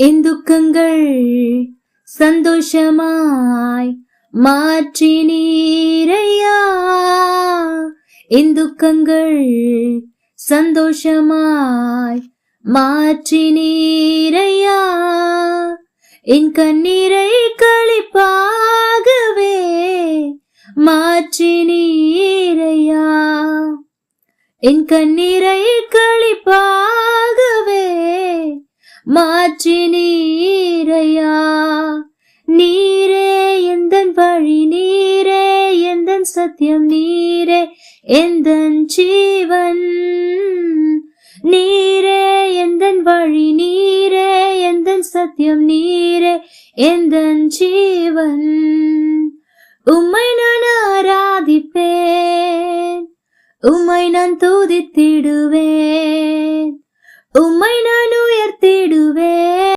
என் துக்கங்கள் சந்தோஷமாய் மாற்றினீரையா. என் துக்கங்கள் சந்தோஷமாய் மாற்றினீரையா. என் கண்ணீரை களிப்பாகவே மாற்றினீரையா. என் கண்ணீரை களிப்பாகவே மாற்றினீரையா. நீரே எந்தன் வழி, நீரே எந்தன் சத்தியம், நீரே எந்தன் ஜீவன். நீரே எந்தன் வழி, நீரே எந்தன் சத்தியம், நீரே எந்தன் ஜீவன். உம்மை நான் ஆராதிப்பேன், உம்மை நான் துதித்திடுவேன், உம்மை நான் உயர்த்திடுவேன்.